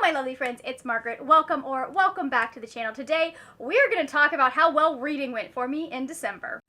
my lovely friends, it's Margaret. Welcome back to the channel. Today, we're going to talk about how well reading went for me in December.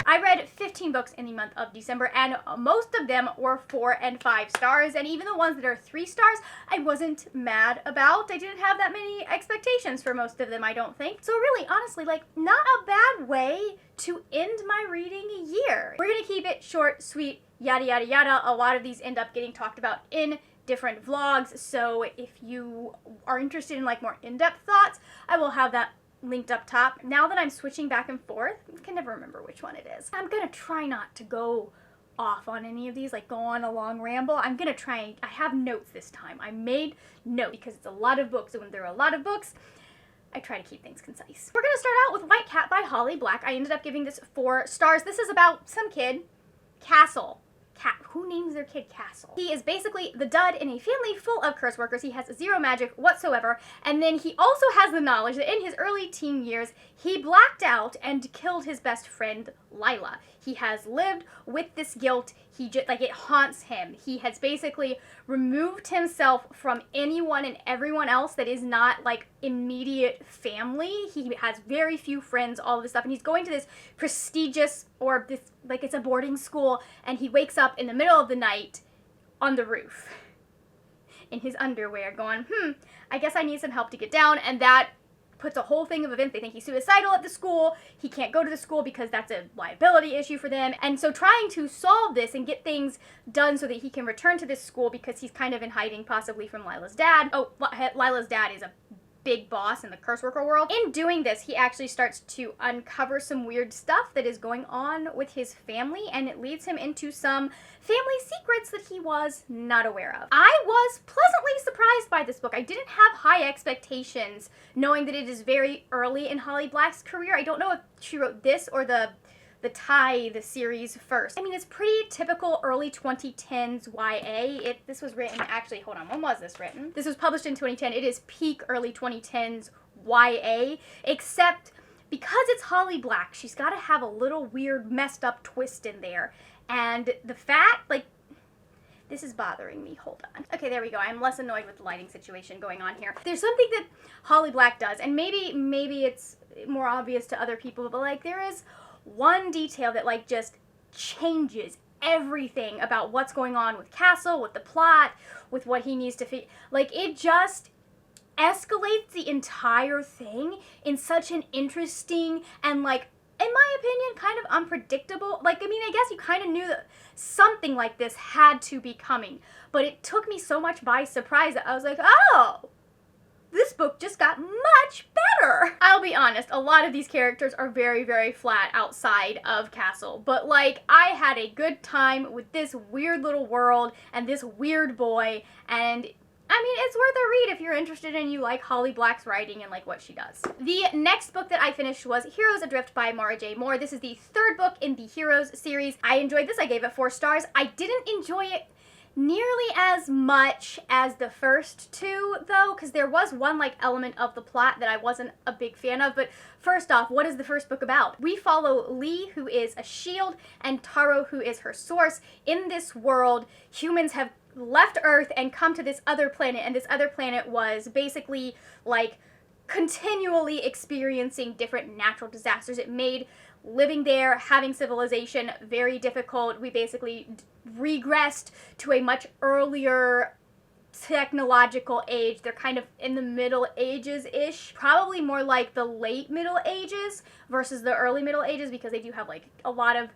I read 15 books in the month of December, and most of them were 4 and 5 stars, and even the ones that are 3 stars, I wasn't mad about. I didn't have that many expectations for most of them, I don't think. So really, honestly, like, not a bad way to end my reading year. We're going to keep it short, sweet, yada yada yada. A lot of these end up getting talked about in different vlogs, so if you are interested in like more in-depth thoughts, I will have that linked up top. Now that I'm switching back and forth, I can never remember which one it is. I'm gonna try not to go off on any of these, like go on a long ramble. I'm gonna try and, I have notes this time. I made notes because it's a lot of books, and when there are a lot of books, I try to keep things concise. We're gonna start out with White Cat by Holly Black. I ended up giving this 4 stars. This is about some kid, Castle. Who names their kid Castle? He is basically the dud in a family full of curse workers. He has 0 magic whatsoever, and then he also has the knowledge that in his early teen years, he blacked out and killed his best friend, Lila. He has lived with this guilt. He just, like, it haunts him. He has basically removed himself from anyone and everyone else that is not, like, immediate family. He has very few friends, all of this stuff, and he's going to this prestigious, or this, like, it's a boarding school, and he wakes up in the middle of the night on the roof in his underwear going, I guess I need some help to get down, and that puts a whole thing of events. They think he's suicidal at the school. He can't go to the school because that's a liability issue for them. And so trying to solve this and get things done so that he can return to this school because he's kind of in hiding possibly from Lila's dad. Oh, Lila's dad is a big boss in the curse worker world. In doing this, he actually starts to uncover some weird stuff that is going on with his family, and it leads him into some family secrets that he was not aware of. I was pleasantly surprised by this book. I didn't have high expectations, knowing that it is very early in Holly Black's career. I don't know if she wrote this or the series first. I mean, it's pretty typical early 2010s YA. This was written, actually, hold on, when was this written? This was published in 2010. It is peak early 2010s YA, except because it's Holly Black, she's got to have a little weird, messed up twist in there. And the fact, like, this is bothering me. Hold on. Okay, there we go. I'm less annoyed with the lighting situation going on here. There's something that Holly Black does, and maybe it's more obvious to other people, but, like, there is one detail that, like, just changes everything about what's going on with Castle, with the plot, with what he needs to like, it just escalates the entire thing in such an interesting and, like, in my opinion, kind of unpredictable. Like, I mean, I guess you kind of knew that something like this had to be coming, but it took me so much by surprise that I was like, oh, this book just got much better. I'll be honest, a lot of these characters are very, very flat outside of Castle, but, like, I had a good time with this weird little world and this weird boy, and I mean, it's worth a read if you're interested and you like Holly Black's writing and like what she does. The next book that I finished was Heroes Adrift by Mara J. Moore. This is the 3rd book in the Heroes series. I enjoyed this. I gave it 4 stars. I didn't enjoy it nearly as much as the first 2, though, because there was one, like, element of the plot that I wasn't a big fan of. But first off, what is the first book about? We follow Lee, who is a shield, and Taro, who is her source. In this world, humans have left Earth and come to this other planet, and this other planet was basically, like, continually experiencing different natural disasters. It made living there, having civilization, very difficult. We basically regressed to a much earlier technological age. They're kind of in the Middle Ages-ish. Probably more like the late Middle Ages versus the early Middle Ages, because they do have, like, a lot of,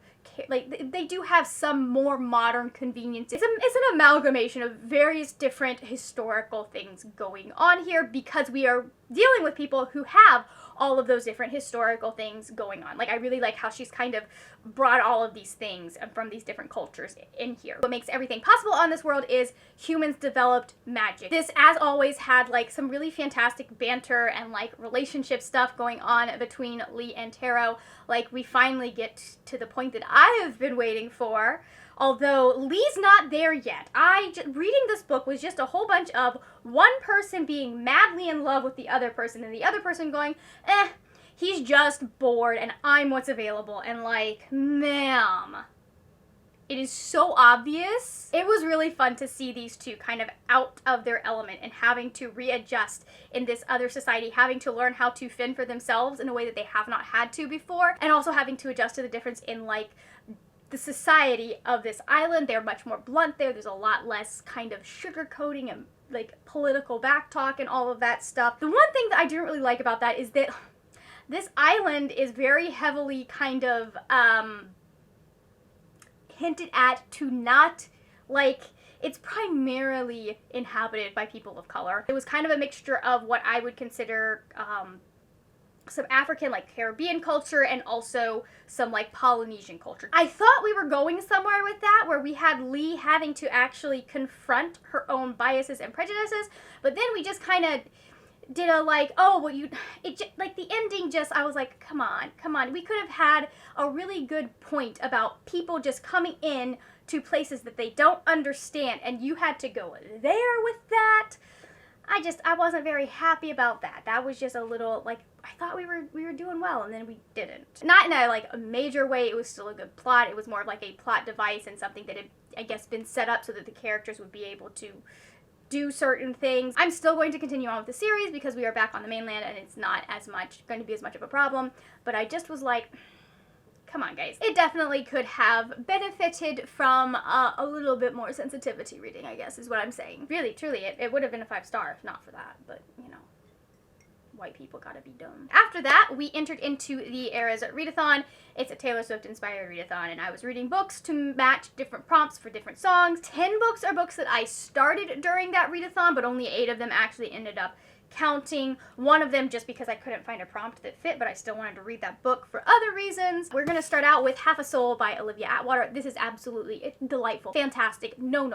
like, they do have some more modern conveniences. It's an amalgamation of various different historical things going on here, because we are dealing with people who have all of those different historical things going on. Like, I really like how she's kind of brought all of these things from these different cultures in here. What makes everything possible on this world is humans developed magic. This, as always, had, like, some really fantastic banter and, like, relationship stuff going on between Lee and Taro. Like, we finally get to the point that I have been waiting for, although Lee's not there yet. Reading this book was just a whole bunch of one person being madly in love with the other person, and the other person going, he's just bored, and I'm what's available. And, like, ma'am, It is so obvious. It was really fun to see these two kind of out of their element and having to readjust in this other society, having to learn how to fend for themselves in a way that they have not had to before, and also having to adjust to the difference in like the society of this island. They're much more blunt there. There's a lot less kind of sugarcoating and like political backtalk and all of that stuff. The one thing that I didn't really like about that is that this island is very heavily kind of hinted at to not, like, it's primarily inhabited by people of color. It was kind of a mixture of what I would consider some African, like, Caribbean culture and also some, like, Polynesian culture. I thought we were going somewhere with that, where we had Lee having to actually confront her own biases and prejudices, but then we just kind of did a, like, oh, well, like, the ending just, I was like, come on. We could have had a really good point about people just coming in to places that they don't understand, and you had to go there with that. I wasn't very happy about that. That was just a little, like, I thought we were doing well, and then we didn't. Not in a, like, a major way. It was still a good plot. It was more of, like, a plot device and something that had, I guess, been set up so that the characters would be able to do certain things. I'm still going to continue on with the series because we are back on the mainland and it's not going to be as much of a problem, but I just was like, come on, guys. It definitely could have benefited from a little bit more sensitivity reading, I guess, is what I'm saying. Really, truly, it would have been a 5-star if not for that, but, you know, white people gotta be dumb. After that, we entered into the Eras readathon. It's a Taylor Swift inspired readathon, and I was reading books to match different prompts for different songs. 10 books are books that I started during that readathon, but only 8 of them actually ended up counting. One of them just because I couldn't find a prompt that fit, but I still wanted to read that book for other reasons. We're gonna start out with Half a Soul by Olivia Atwater. This is absolutely delightful, fantastic, no.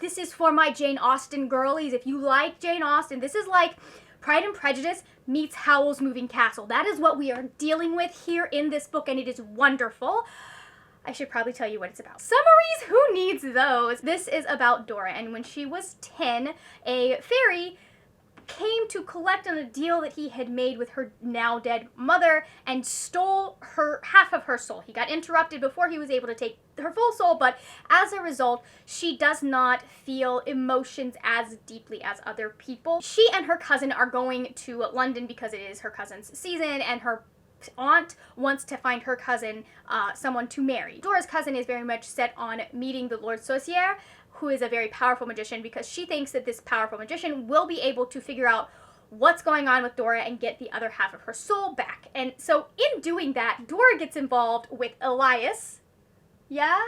This is for my Jane Austen girlies. If you like Jane Austen, this is like Pride and Prejudice meets Howl's Moving Castle. That is what we are dealing with here in this book, and it is wonderful. I should probably tell you what it's about. Summaries, who needs those? This is about Dora, and when she was 10, a fairy came to collect on a deal that he had made with her now dead mother and stole half of her soul. He got interrupted before he was able to take her full soul, but as a result, she does not feel emotions as deeply as other people. She and her cousin are going to London because it is her cousin's season, and her aunt wants to find her cousin someone to marry. Dora's cousin is very much set on meeting the Lord Saucier, who is a very powerful magician, because she thinks that this powerful magician will be able to figure out what's going on with Dora and get the other half of her soul back. And so in doing that, Dora gets involved with Elias. Yeah?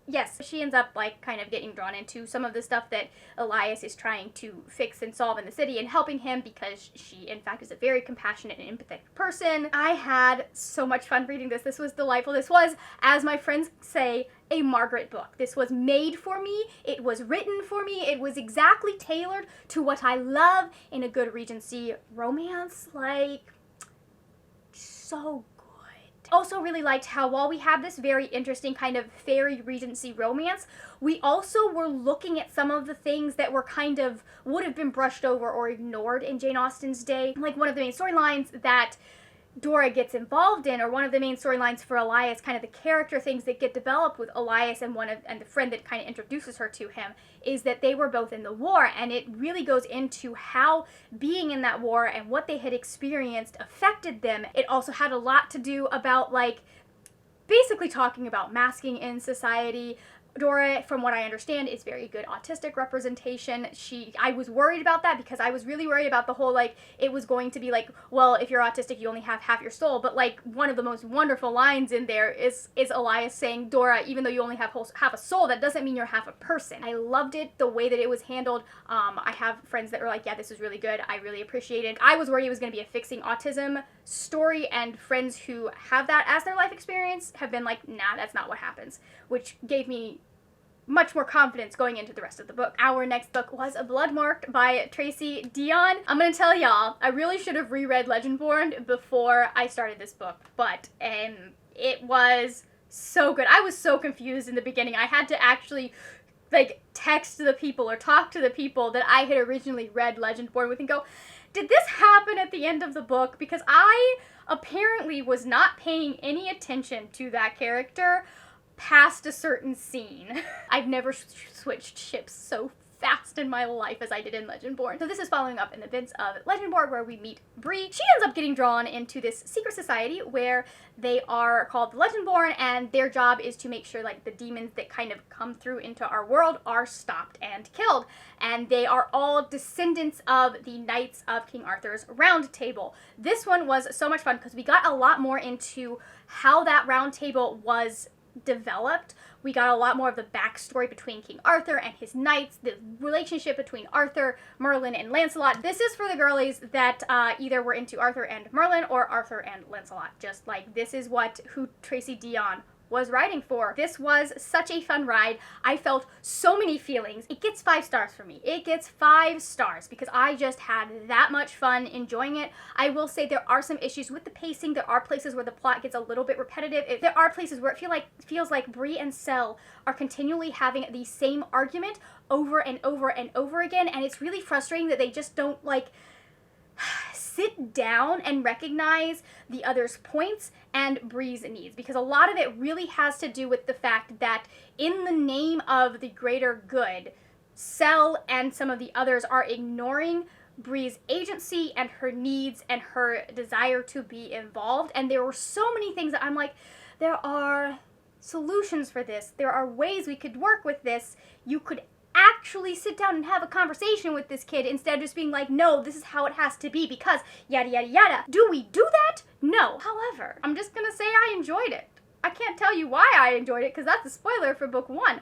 Yes, she ends up, like, kind of getting drawn into some of the stuff that Elias is trying to fix and solve in the city, and helping him because she, in fact, is a very compassionate and empathetic person. I had so much fun reading this. This was delightful. This was, as my friends say, a Margaret book. This was made for me. It was written for me. It was exactly tailored to what I love in a good Regency romance. Like, so also really liked how while we have this very interesting kind of fairy Regency romance, we also were looking at some of the things that were kind of would have been brushed over or ignored in Jane Austen's day. Like one of the main storylines that Dora gets involved in, or one of the main storylines for Elias, kind of the character things that get developed with Elias and the friend that kind of introduces her to him, is that they were both in the war, and it really goes into how being in that war and what they had experienced affected them. It also had a lot to do about, like, basically talking about masking in society. Dora, from what I understand, is very good autistic representation. I was worried about that because I was really worried about the whole, like, it was going to be like, well, if you're autistic, you only have half your soul. But, like, one of the most wonderful lines in there is Elias saying, Dora, even though you only have half a soul, that doesn't mean you're half a person. I loved it, the way that it was handled. I have friends that were like, yeah, this is really good. I really appreciate it. I was worried it was going to be a fixing autism story, and friends who have that as their life experience have been like, nah, that's not what happens, which gave me much more confidence going into the rest of the book. Our next book was Bloodmarked by Tracy Dion. I'm gonna tell y'all, I really should have reread Legendborn before I started this book, but it was so good. I was so confused in the beginning. I had to actually, like, text the people or talk to the people that I had originally read Legendborn with and go, did this happen at the end of the book? Because I apparently was not paying any attention to that character past a certain scene. I've never switched ships so fast in my life as I did in Legendborn. So this is following up in the events of Legendborn, where we meet Bree. She ends up getting drawn into this secret society where they are called the Legendborn, and their job is to make sure like the demons that kind of come through into our world are stopped and killed. And they are all descendants of the Knights of King Arthur's Round Table. This one was so much fun because we got a lot more into how that round table was developed. We got a lot more of the backstory between King Arthur and his knights, the relationship between Arthur, Merlin, and Lancelot. This is for the girlies that either were into Arthur and Merlin or Arthur and Lancelot. Just like this is who Tracy Dion was writing for. This was such a fun ride. I felt so many feelings. It gets 5 stars for me. It gets 5 stars because I just had that much fun enjoying it. I will say there are some issues with the pacing. There are places where the plot gets a little bit repetitive. There are places where it feels like Bree and Sel are continually having the same argument over and over and over again, and it's really frustrating that they just don't like sit down and recognize the other's points and Bree's needs, because a lot of it really has to do with the fact that in the name of the greater good, Sel and some of the others are ignoring Bree's agency and her needs and her desire to be involved. And there were so many things that I'm like, there are solutions for this. There are ways we could work with this. You could actually sit down and have a conversation with this kid instead of just being like, no, this is how it has to be because yada yada yada. Do we do that? No. However, I'm just gonna say I enjoyed it. I can't tell you why I enjoyed it because that's a spoiler for book 1.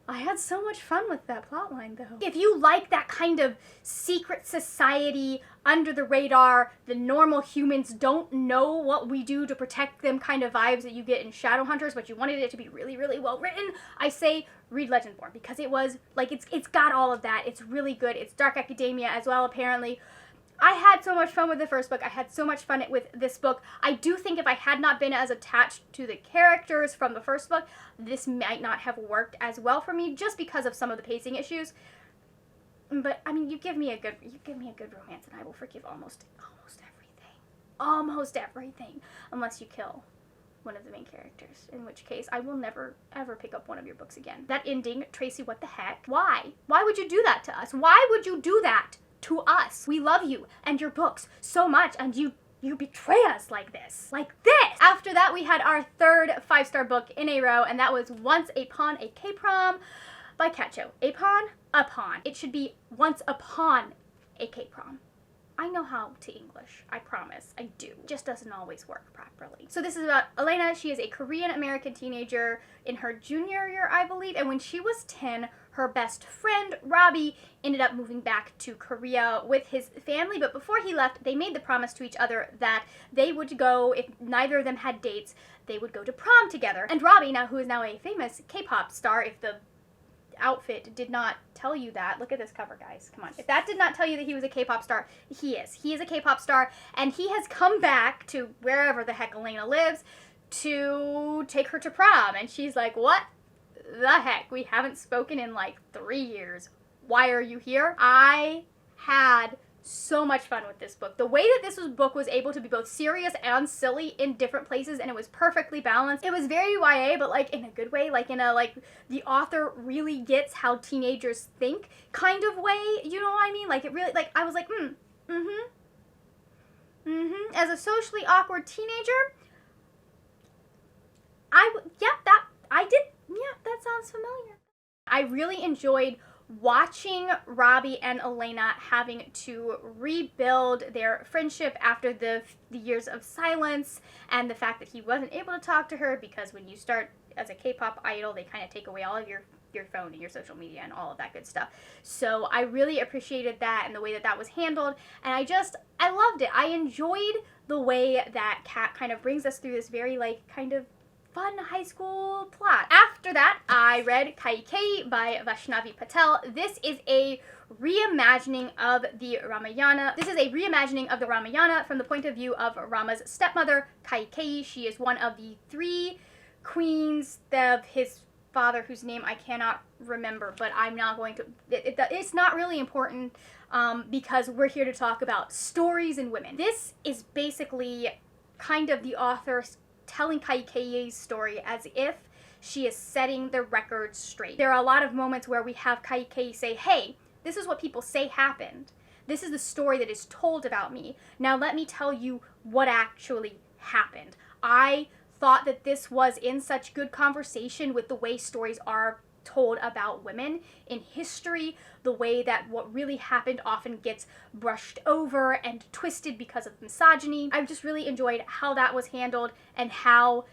I had so much fun with that plotline though. If you like that kind of secret society, under the radar, the normal humans don't know what we do to protect them kind of vibes that you get in Shadowhunters, but you wanted it to be really, really well written, I say read Legendborn because it was like, it's got all of that. It's really good. It's dark academia as well, apparently. I had so much fun with the first book. I had so much fun with this book. I do think if I had not been as attached to the characters from the first book, this might not have worked as well for me just because of some of the pacing issues. But I mean, you give me a good romance and I will forgive almost everything. Almost everything, unless you kill one of the main characters, in which case I will never ever pick up one of your books again. That ending, Tracy, what the heck? Why? Why would you do that to us? Why would you do that to us? We love you and your books so much, and you betray us like this. Like this! After that, we had our third 5-star book in a row, and that was Once Upon a K-Prom by Kaiju. Upon. It should be Once Upon a K-Prom. I know how to English, I promise, I do. It just doesn't always work properly. So this is about Elena. She is a Korean-American teenager in her junior year, I believe, and when she was 10, her best friend, Robbie, ended up moving back to Korea with his family, but before he left, they made the promise to each other that they would go, if neither of them had dates, they would go to prom together. And Robbie, now who is now a famous K-pop star, if the outfit did not tell you that, look at this cover, guys, come on. If that did not tell you that he was a K-pop star, he is. He is a K-pop star, and he has come back to wherever the heck Elena lives to take her to prom, and she's like, what the heck? We haven't spoken in like 3 years. Why are you here? I had so much fun with this book. The way that this book was able to be both serious and silly in different places, and it was perfectly balanced. It was very YA, but like in a good way, like in a like the author really gets how teenagers think kind of way, you know what I mean? Like it really, like I was like, as a socially awkward teenager, that sounds familiar. I really enjoyed watching Robbie and Elena having to rebuild their friendship after the years of silence, and the fact that he wasn't able to talk to her because when you start as a K-pop idol, they kind of take away all of your phone and your social media and all of that good stuff. So I really appreciated that and the way that that was handled, and I loved it. I enjoyed the way that Kat kind of brings us through this very like kind of fun high school plot. After that, I read Kaikeyi by Vaishnavi Patel. This is a reimagining of the Ramayana. This is a reimagining of the Ramayana from the point of view of Rama's stepmother, Kaikeyi. She is one of the 3 queens of his father, whose name I cannot remember, but I'm not going to, it's not really important because we're here to talk about stories and women. This is basically kind of the author telling Kaikeyi's story as if she is setting the record straight. There are a lot of moments where we have Kaikeyi say, hey, this is what people say happened. This is the story that is told about me. Now let me tell you what actually happened. I thought that this was in such good conversation with the way stories are told about women in history, the way that what really happened often gets brushed over and twisted because of misogyny. I just really enjoyed how that was handled and how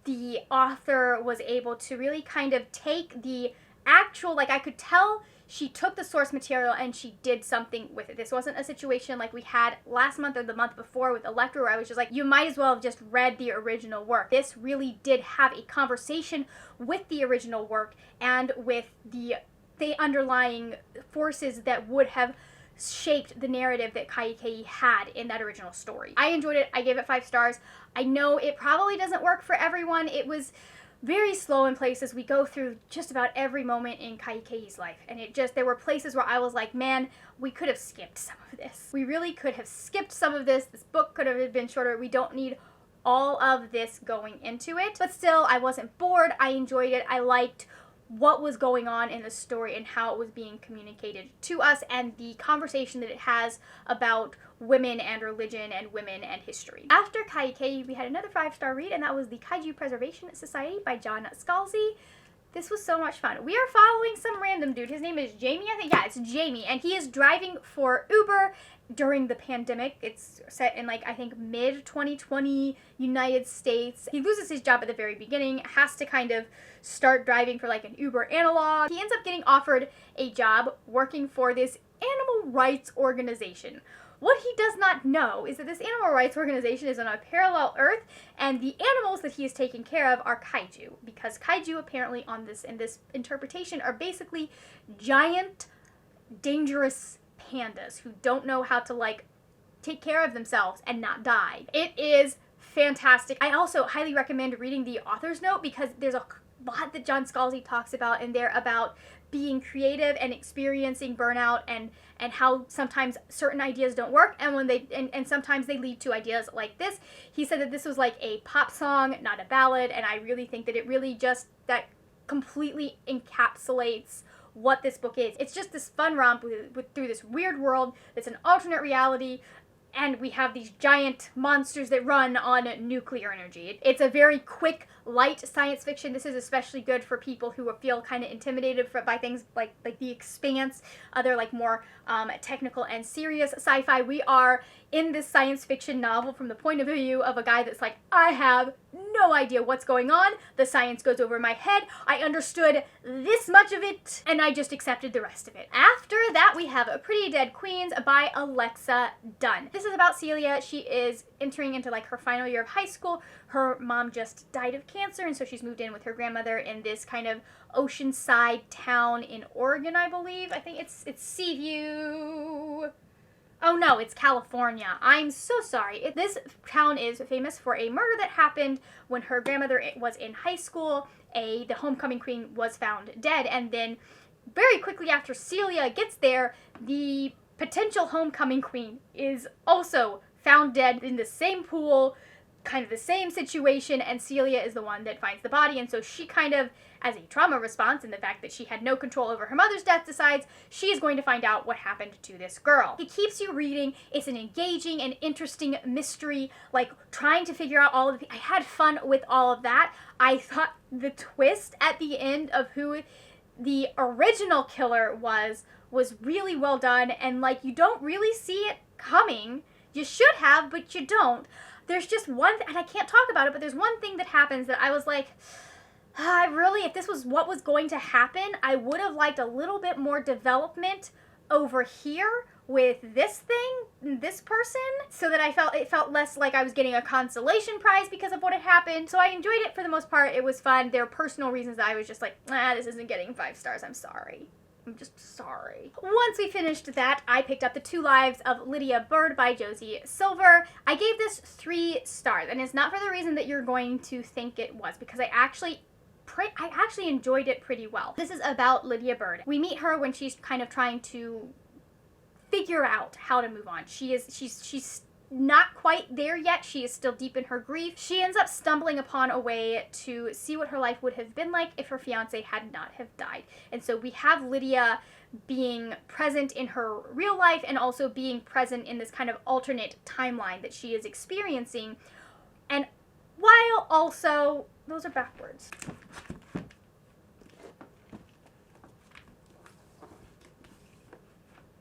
the author was able to really kind of take the actual, like I could tell she took the source material and she did something with it. This wasn't a situation like we had last month or the month before with Electra where I was just like, you might as well have just read the original work. This really did have a conversation with the original work and with the underlying forces that would have shaped the narrative that Kaikeyi had in that original story. I enjoyed it. I gave it 5 stars. I know it probably doesn't work for everyone. It was very slow in places. We go through just about every moment in Kaikeyi's life, and there were places where I was like, man, we could have skipped some of this. We really could have skipped some of this. This book could have been shorter. We don't need all of this going into it. But still, I wasn't bored. I enjoyed it. I liked what was going on in the story and how it was being communicated to us and the conversation that it has about women and religion and women and history. After Kaikeyi, we had another 5-star read, and that was the Kaiju Preservation Society by John Scalzi. This was so much fun. We are following some random dude. His name is Jamie, I think. Yeah, it's Jamie. And he is driving for Uber during the pandemic. It's set in, like, I think mid-2020 United States. He loses his job at the very beginning, has to kind of start driving for, like, an Uber analog. He ends up getting offered a job working for this animal rights organization. What he does not know is that this animal rights organization is on a parallel Earth, and the animals that he is taking care of are kaiju, because kaiju apparently in this interpretation are basically giant, dangerous pandas who don't know how to, like, take care of themselves and not die. It is fantastic. I also highly recommend reading the author's note because there's a lot that John Scalzi talks about in there about being creative and experiencing burnout and how sometimes certain ideas don't work and when and sometimes they lead to ideas like this. He said that this was like a pop song, not a ballad, and I really think that it really just that completely encapsulates what this book is. It's just this fun romp through this weird world that's an alternate reality, and we have these giant monsters that run on nuclear energy. It's a very quick, light science fiction. This is especially good for people who feel kind of intimidated by things like The Expanse, other like more technical and serious sci-fi. We are in this science fiction novel from the point of view of a guy that's like, I have no idea what's going on. The science goes over my head. I understood this much of it, and I just accepted the rest of it. After that, we have Pretty Dead Queens by Alexa Dunn. This is about Celia. She is entering into like her final year of high school. Her mom just died of cancer, and so she's moved in with her grandmother in this kind of oceanside town in Oregon, I believe. I think it's Seaview. Oh no, it's California. I'm so sorry. This town is famous for a murder that happened when her grandmother was in high school. The homecoming queen was found dead, and then very quickly after Celia gets there, the potential homecoming queen is also found dead in the same pool, kind of the same situation, and Celia is the one that finds the body, and so she kind of, as a trauma response and the fact that she had no control over her mother's death, decides she is going to find out what happened to this girl. It keeps you reading. It's an engaging and interesting mystery, like trying to figure out all of I had fun with all of that. I thought the twist at the end of who the original killer was really well done, and like you don't really see it coming. You should have, but you don't. There's just one, and I can't talk about it, but there's one thing that happens that I was like, if this was what was going to happen, I would have liked a little bit more development over here with this thing, this person, so that it felt less like I was getting a consolation prize because of what had happened. So I enjoyed it for the most part. It was fun. There are personal reasons that I was just like, this isn't getting 5 stars. I'm sorry. I'm just sorry. Once we finished that, I picked up The Two Lives of Lydia Bird by Josie Silver. I gave this 3 stars, and it's not for the reason that you're going to think it was, because I actually enjoyed it pretty well. This is about Lydia Bird. We meet her when she's kind of trying to figure out how to move on. She's not quite there yet. She is still deep in her grief. She ends up stumbling upon a way to see what her life would have been like if her fiance had not have died. And so we have Lydia being present in her real life and also being present in this kind of alternate timeline that she is experiencing. And while also, those are backwards.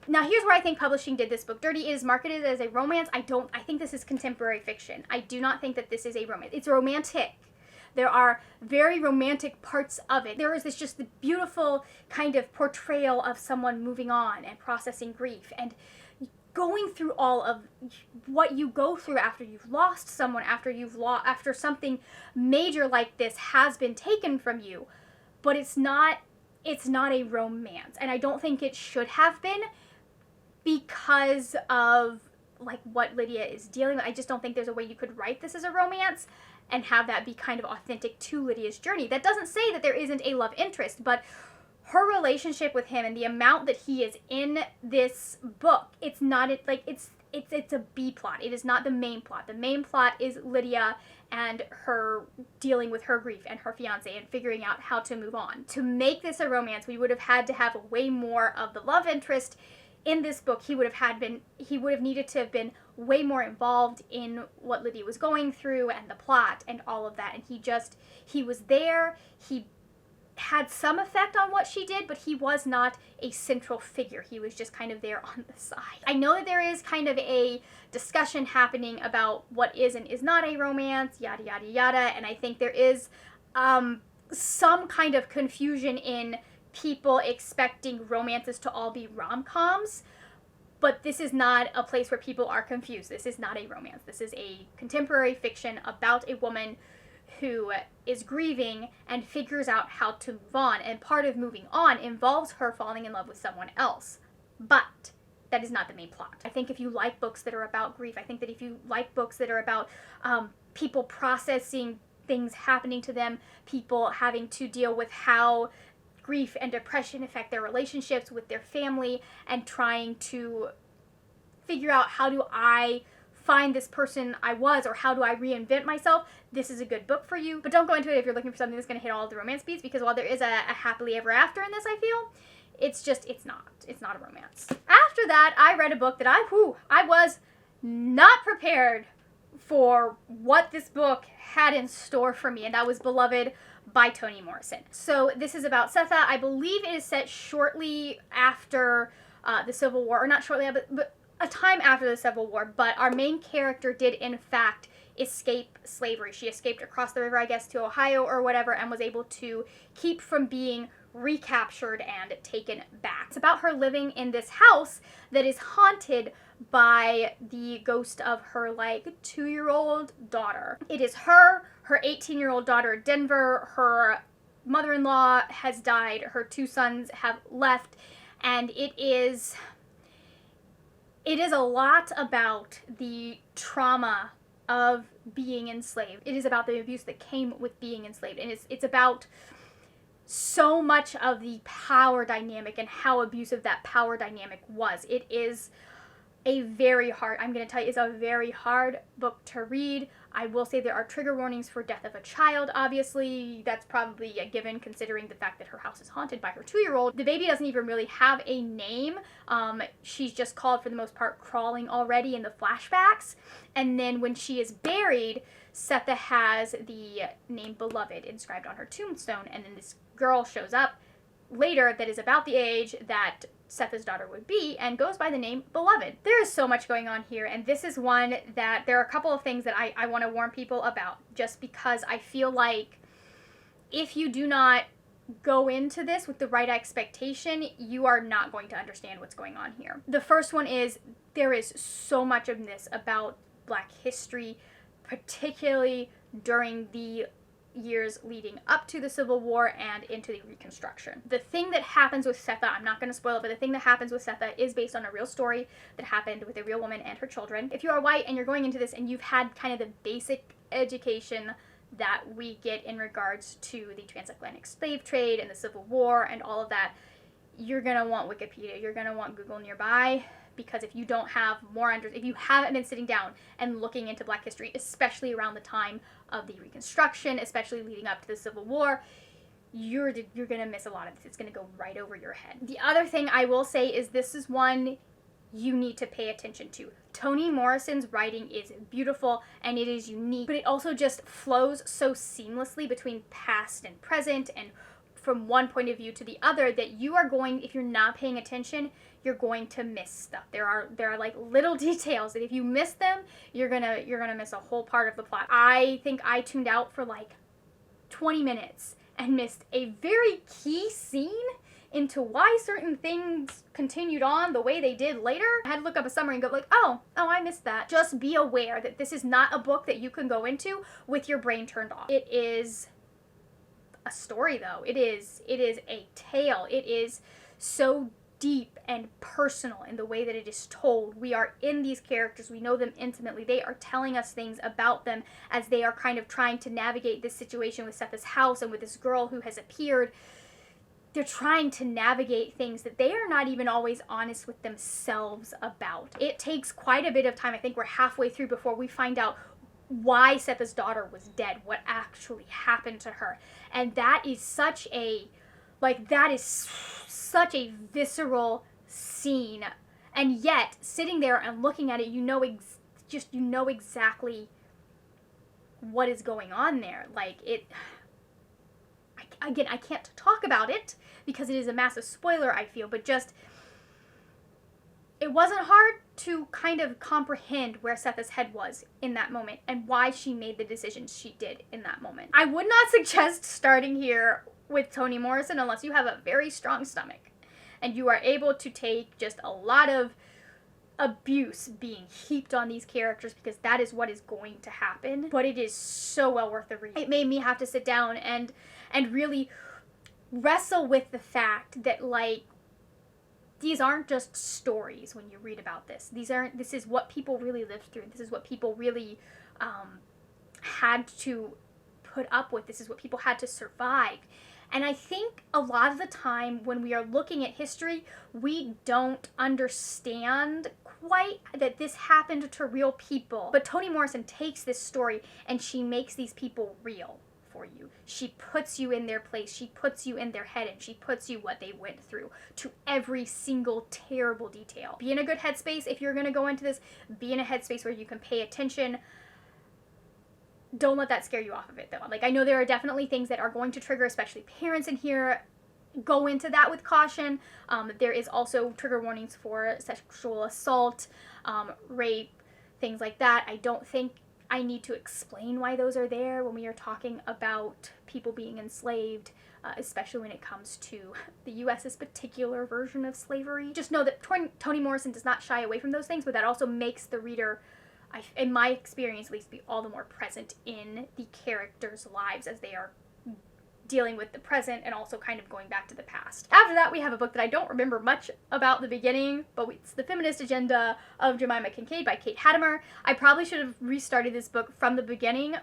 Now, here's where I think publishing did this book dirty. It is marketed as a romance. I think this is contemporary fiction. I do not think that this is a romance. It's romantic. There are very romantic parts of it. There is just the beautiful kind of portrayal of someone moving on and processing grief and going through all of what you go through after you've lost someone, after something major like this has been taken from you. But it's not a romance, and I don't think it should have been, because of like what Lydia is dealing with. I just don't think there's a way you could write this as a romance and have that be kind of authentic to Lydia's journey. That doesn't say that there isn't a love interest, but her relationship with him and the amount that he is in this book, it's a B plot. It is not the main plot. The main plot is Lydia and her dealing with her grief and her fiance and figuring out how to move on. To make this a romance, we would have had to have way more of the love interest in this book. He would have needed to have been way more involved in what Lydia was going through and the plot and all of that. And he was there. He had some effect on what she did, but he was not a central figure. He was just kind of there on the side. I know that there is kind of a discussion happening about what is and is not a romance, yada, yada, yada. And I think there is some kind of confusion in people expecting romances to all be rom-coms, but this is not a place where people are confused. This is not a romance. This is a contemporary fiction about a woman who is grieving and figures out how to move on, and part of moving on involves her falling in love with someone else. But that is not the main plot. I think if you like books that are about grief, I think that if you like books that are about people processing things happening to them, people having to deal with how grief and depression affect their relationships with their family, and trying to figure out, how do I find this person I was, or how do I reinvent myself, this is a good book for you. But don't go into it if you're looking for something that's going to hit all of the romance beats, because while there is a happily ever after in this, I feel, it's not a romance. After that, I read a book that I was not prepared for what this book had in store for me, and that was Beloved by Toni Morrison. So this is about Setha. I believe it is set shortly after the Civil War, or not shortly, but a time after the Civil War, but our main character did in fact escape slavery. She escaped across the river, I guess, to Ohio or whatever, and was able to keep from being recaptured and taken back. It's about her living in this house that is haunted by the ghost of her 2-year-old daughter. It is her 18-year-old daughter, Denver, her mother-in-law has died, her 2 sons have left, and it is a lot about the trauma of being enslaved. It is about the abuse that came with being enslaved, and it's about so much of the power dynamic and how abusive that power dynamic was. It is a very hard, I'm going to tell you, it's a very hard book to read. I will say there are trigger warnings for death of a child, obviously. That's probably a given considering the fact that her house is haunted by her 2-year-old. The baby doesn't even really have a name. She's just called, for the most part, Crawling already in the flashbacks. And then when she is buried, Setha has the name Beloved inscribed on her tombstone, and then this girl shows up later that is about the age that Setha's daughter would be, and goes by the name Beloved. There is so much going on here, and this is one that there are a couple of things that I want to warn people about, just because I feel like if you do not go into this with the right expectation, you are not going to understand what's going on here. The first one is, there is so much of this about Black history, particularly during the years leading up to the Civil War and into the Reconstruction. The thing that happens with Setha, I'm not going to spoil it, but the thing that happens with Setha is based on a real story that happened with a real woman and her children. If you are white and you're going into this and you've had kind of the basic education that we get in regards to the transatlantic slave trade and the Civil War and all of that, you're going to want Wikipedia, you're going to want Google nearby, because if you don't have if you haven't been sitting down and looking into Black history, especially around the time of the Reconstruction, especially leading up to the Civil War, you're gonna miss a lot of this. It's gonna go right over your head. The other thing I will say is this is one you need to pay attention to. Toni Morrison's writing is beautiful and it is unique, but it also just flows so seamlessly between past and present and from one point of view to the other that you are going, if you're not paying attention, you're going to miss stuff. There are like little details that if you miss them, you're gonna miss a whole part of the plot. I think I tuned out for like 20 minutes and missed a very key scene into why certain things continued on the way they did later. I had to look up a summary and go like, oh, I missed that. Just be aware that this is not a book that you can go into with your brain turned off. It is a story though. It is a tale. It is so deep and personal in the way that it is told. We are in these characters. We know them intimately. They are telling us things about them as they are kind of trying to navigate this situation with Setha's house and with this girl who has appeared. They're trying to navigate things that they are not even always honest with themselves about. It takes quite a bit of time. I think we're halfway through before we find out why Setha's daughter was dead, what actually happened to her. And that is such a visceral scene. And yet, sitting there and looking at it, you know exactly what is going on there. Like, again, I can't talk about it because it is a massive spoiler, I feel, but just, it wasn't hard to kind of comprehend where Setha's head was in that moment and why she made the decisions she did in that moment. I would not suggest starting here with Toni Morrison unless you have a very strong stomach and you are able to take just a lot of abuse being heaped on these characters, because that is what is going to happen. But it is so well worth the read. It made me have to sit down and really wrestle with the fact that, like, these aren't just stories when you read about this. This is what people really lived through. This is what people really had to put up with. This is what people had to survive. And I think a lot of the time when we are looking at history, we don't understand quite that this happened to real people. But Toni Morrison takes this story and she makes these people real for you. She puts you in their place, she puts you in their head, and she puts you what they went through to every single terrible detail. Be in a good headspace if you're going to go into this. Be in a headspace where you can pay attention. Don't let that scare you off of it, though. Like, I know there are definitely things that are going to trigger, especially parents in here. Go into that with caution. There is also trigger warnings for sexual assault, rape, things like that. I don't think I need to explain why those are there when we are talking about people being enslaved, especially when it comes to the U.S.'s particular version of slavery. Just know that Toni Morrison does not shy away from those things, but that also makes the reader, in my experience at least, be all the more present in the characters' lives as they are dealing with the present and also kind of going back to the past. After that, we have a book that I don't remember much about the beginning, but it's The Feminist Agenda of Gemima Kincaid by Kate Hattemer. I probably should have restarted this book from the beginning,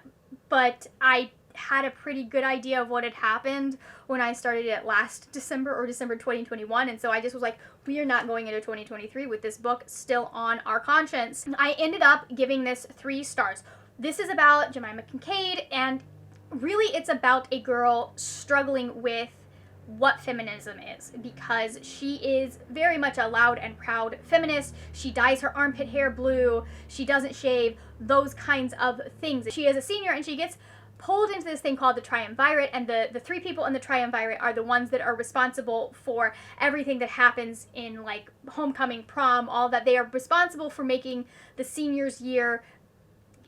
but I had a pretty good idea of what had happened when I started it last December or December 2021, and so I just was like, we are not going into 2023 with this book still on our conscience. I ended up giving this 3 stars. This is about Gemima Kincaid, and really it's about a girl struggling with what feminism is, because she is very much a loud and proud feminist. She dyes her armpit hair blue, she doesn't shave, those kinds of things. She is a senior and she gets pulled into this thing called the triumvirate, and the 3 people in the triumvirate are the ones that are responsible for everything that happens in, like, homecoming, prom, all that. They are responsible for making the seniors' year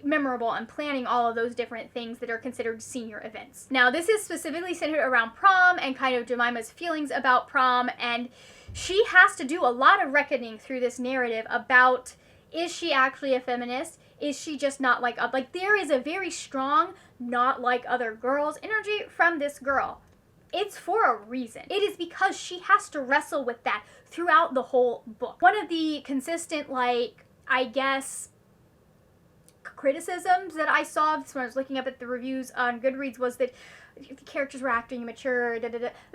memorable and planning all of those different things that are considered senior events. Now, this is specifically centered around prom and kind of Jemima's feelings about prom, and she has to do a lot of reckoning through this narrative about, is she actually a feminist? Is she just not like there is a very strong not like other girls energy from this girl. It's for a reason. It is because she has to wrestle with that throughout the whole book. One of the consistent, like, I guess, criticisms that I saw when I was looking up at the reviews on Goodreads was that the characters were acting immature,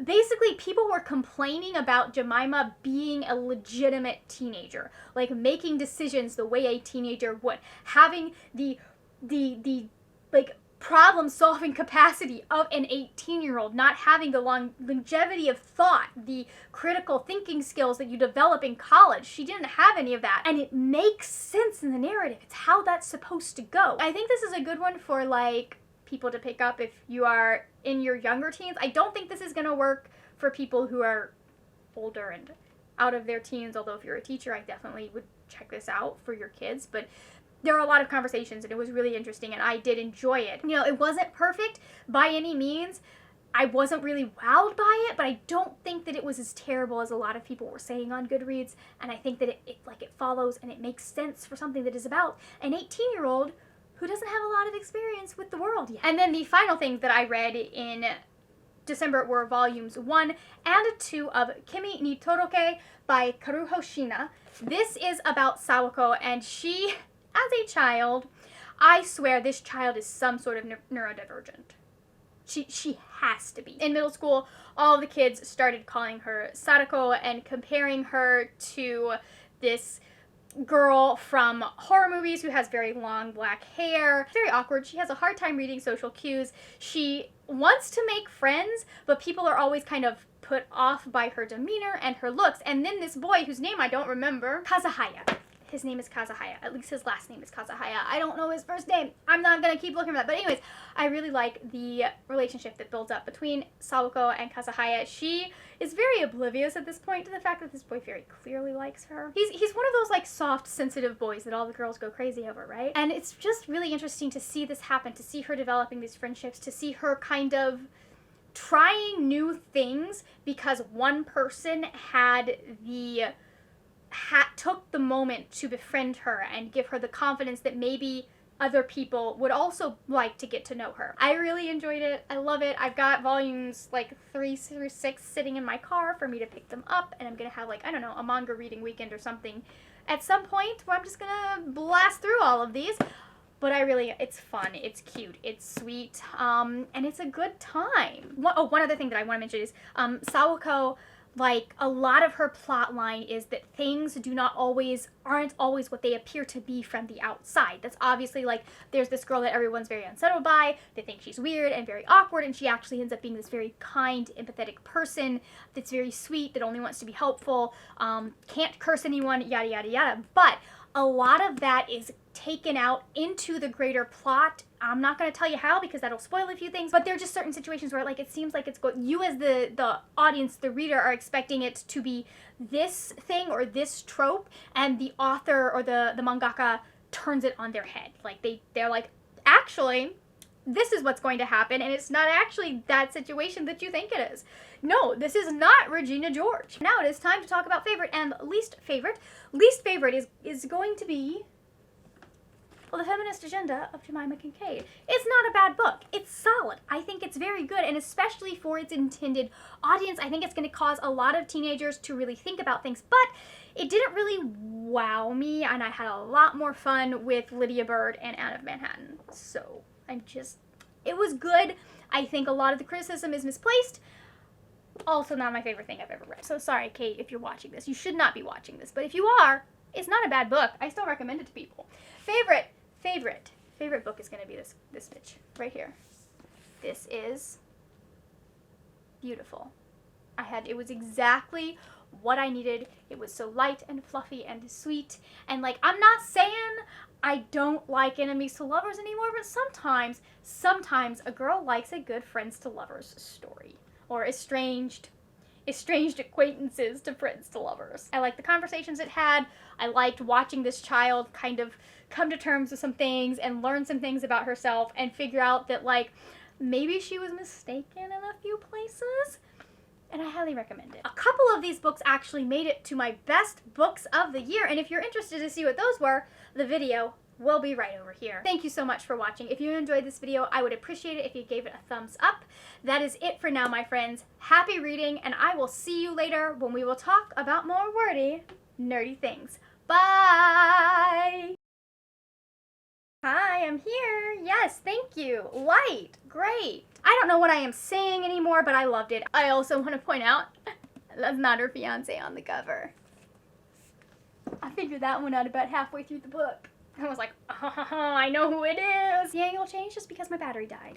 Basically, people were complaining about Gemima being a legitimate teenager, like making decisions the way a teenager would, having the like problem-solving capacity of an 18-year-old, not having the longevity of thought, the critical thinking skills that you develop in college. She didn't have any of that, and it makes sense in the narrative. It's how that's supposed to go. I think this is a good one for, like, people to pick up if you are in your younger teens. I don't think this is going to work for people who are older and out of their teens, although if you're a teacher, I definitely would check this out for your kids. But there are a lot of conversations, and it was really interesting, and I did enjoy it. You know, it wasn't perfect by any means. I wasn't really wowed by it, but I don't think that it was as terrible as a lot of people were saying on Goodreads, and I think that it follows and it makes sense for something that is about an 18-year-old who doesn't have a lot of experience with the world yet. And then the final things that I read in December were volumes 1 and 2 of Kimi ni Todoke by Karuho Shina. This is about Sawako, and she, as a child, I swear this child is some sort of neurodivergent. She has to be. In middle school, all the kids started calling her Sadako and comparing her to this girl from horror movies who has very long black hair. Very awkward. She has a hard time reading social cues. She wants to make friends, but people are always kind of put off by her demeanor and her looks. And then this boy, whose name I don't remember, Kazuhaya. His name is Kazuhaya. At least his last name is Kazuhaya. I don't know his first name. I'm not gonna keep looking for that. But anyways, I really like the relationship that builds up between Sawako and Kazuhaya. She is very oblivious at this point to the fact that this boy very clearly likes her. He's one of those like soft, sensitive boys that all the girls go crazy over, right? And it's just really interesting to see this happen, to see her developing these friendships, to see her kind of trying new things because one person took the moment to befriend her and give her the confidence that maybe other people would also like to get to know her. I really enjoyed it. I love it. I've got volumes like 3 through 6 sitting in my car for me to pick them up, and I'm gonna have, like, I don't know, a manga reading weekend or something at some point where I'm just gonna blast through all of these. But it's fun, it's cute, it's sweet, and it's a good time. One other thing that I want to mention is Sawako, like, a lot of her plot line is that things aren't always what they appear to be from the outside. That's obviously, like, there's this girl that everyone's very unsettled by, they think she's weird and very awkward, and she actually ends up being this very kind, empathetic person that's very sweet, that only wants to be helpful, can't curse anyone, yada yada yada. But a lot of that is taken out into the greater plot. I'm not going to tell you how because that'll spoil a few things, but there are just certain situations where, like, it seems like you as the audience, the reader, are expecting it to be this thing or this trope, and the author or the mangaka turns it on their head. Like, they're like, actually, this is what's going to happen, and it's not actually that situation that you think it is. No, this is not Regina George. Now it is time to talk about favorite and least favorite. Least favorite is going to be, well, The Feminist Agenda of Gemima Kincaid. It's not a bad book. It's solid. I think it's very good, and especially for its intended audience, I think it's going to cause a lot of teenagers to really think about things, but it didn't really wow me, and I had a lot more fun with Lydia Bird and Anne of Manhattan. So, it was good. I think a lot of the criticism is misplaced. Also not my favorite thing I've ever read. So sorry, Kate, if you're watching this. You should not be watching this, but if you are, it's not a bad book. I still recommend it to people. Favorite book is going to be this bitch right here. This is beautiful. It was exactly what I needed. It was so light and fluffy and sweet, and, like, I'm not saying I don't like enemies to lovers anymore, but sometimes a girl likes a good friends to lovers story, or estranged acquaintances to friends to lovers. I liked the conversations it had. I liked watching this child kind of come to terms with some things and learn some things about herself and figure out that, like, maybe she was mistaken in a few places. And I highly recommend it. A couple of these books actually made it to my best books of the year, and if you're interested to see what those were, the video will be right over here. Thank you so much for watching. If you enjoyed this video, I would appreciate it if you gave it a thumbs up. That is it for now, my friends. Happy reading, and I will see you later when we will talk about more wordy, nerdy things. Bye! Hi, I'm here. Yes, thank you. Light. Great. I don't know what I am saying anymore, but I loved it. I also want to point out that's not her fiance on the cover. I figured that one out about halfway through the book. I was like, oh, I know who it is. The angle changed just because my battery died.